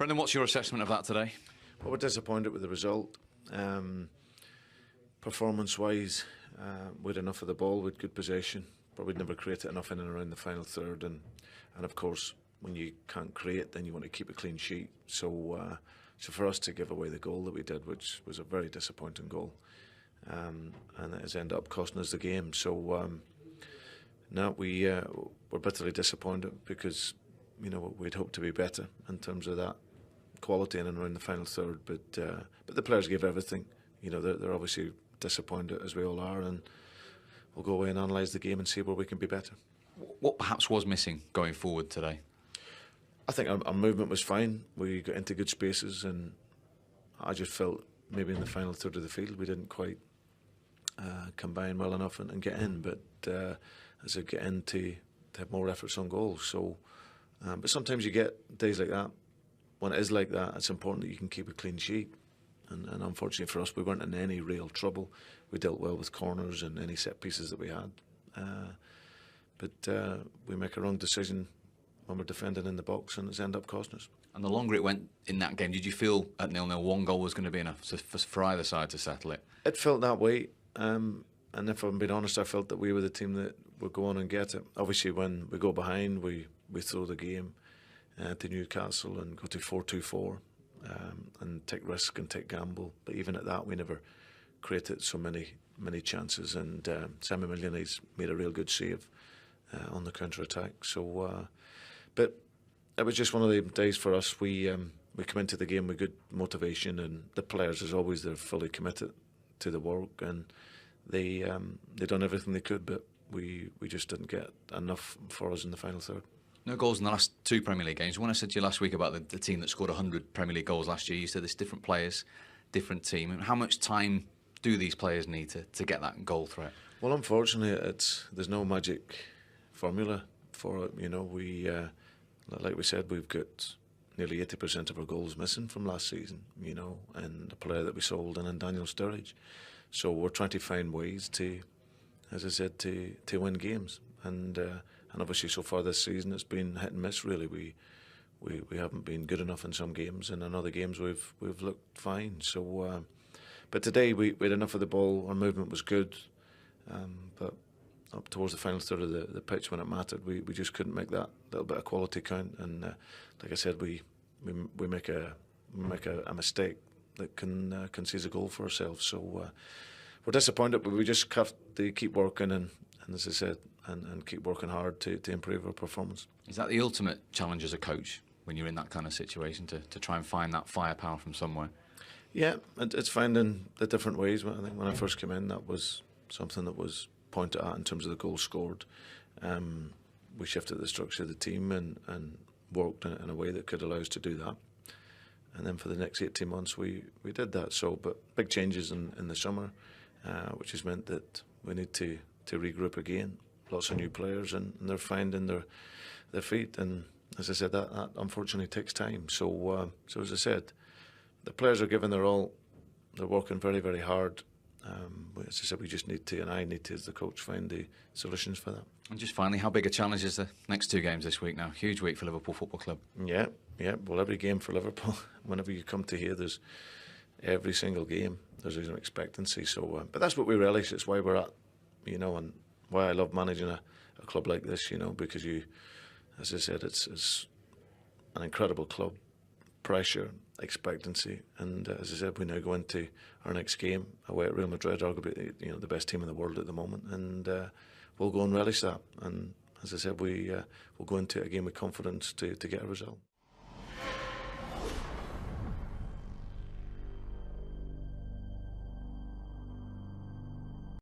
Brendan, what's your assessment of that today? Well, we're disappointed with the result. Performance-wise, we had enough of the ball with good possession, but we'd never created enough in and around the final third. And of course, when you can't create, then you want to keep a clean sheet. So for us to give away the goal that we did, which was a very disappointing goal, and it has ended up costing us the game. So now we're bitterly disappointed because we'd hoped to be better in terms of that quality in and around the final third. But the players gave everything. They're obviously disappointed, as we all are, and we'll go away and analyse the game and see where we can be better. What perhaps was missing going forward today? I think our movement was fine. We got into good spaces, and I just felt maybe in the final third of the field we didn't quite combine well enough and get in. But as I get in to have more efforts on goals. So, but sometimes you get days like that. When it is like that, it's important that you can keep a clean sheet. And unfortunately for us, we weren't in any real trouble. We dealt well with corners and any set pieces that we had. But we make a wrong decision when we're defending in the box, and it's ended up costing us. And the longer it went in that game, did you feel at 0-0 one goal was going to be enough for either side to settle it? It felt that way. And if I'm being honest, I felt that we were the team that would go on and get it. Obviously, when we go behind, we throw the game to Newcastle and go to 4-2-4 and take risk and take gamble. But even at that, we never created so many chances. And Sammy Millionaire's made a real good save on the counter-attack. So, but it was just one of the days for us. We come into the game with good motivation, and the players, as always, they're fully committed to the work, and they done everything they could, but we just didn't get enough for us in the final third. No goals in the last two Premier League games. When I said to you last week about the team that scored 100 Premier League goals last year, you said it's different players, different team. And how much time do these players need to get that goal threat? Well, unfortunately, there's no magic formula for it. We like we said, we've got nearly 80% of our goals missing from last season. And the player that we sold in Daniel Sturridge. So we're trying to find ways to, as I said, to win games. And obviously so far this season it's been hit and miss really. We haven't been good enough in some games, and in other games we've looked fine. So, but today we had enough of the ball. Our movement was good, but up towards the final third of the pitch when it mattered, we just couldn't make that little bit of quality count. And like I said, we make a mistake that can seize a goal for ourselves. So we're disappointed, but we just have to keep working and as I said, and keep working hard to improve our performance. Is that the ultimate challenge as a coach when you're in that kind of situation, to try and find that firepower from somewhere? Yeah, it's finding the different ways. I think when I first came in, that was something that was pointed at in terms of the goals scored. We shifted the structure of the team and worked in a way that could allow us to do that. And then for the next 18 months, we did that. So, but big changes in the summer, which has meant that we need to regroup again. Lots of new players, and they're finding their feet. And as I said, that unfortunately takes time. So as I said, the players are giving their all. They're working very, very hard. As I said, we just need to, and I need to, as the coach, find the solutions for that. And just finally, how big a challenge is the next two games this week now? Huge week for Liverpool Football Club. Yeah. Well, every game for Liverpool, whenever you come to here, there's every single game. There's an expectancy. So, but that's what we relish. It's why we're at, and why I love managing a club like this. Because you, as I said, it's an incredible club. Pressure, expectancy, and as I said, we now go into our next game away at Real Madrid, arguably the best team in the world at the moment, and we'll go and relish that. And as I said, we'll go into it again with confidence to get a result.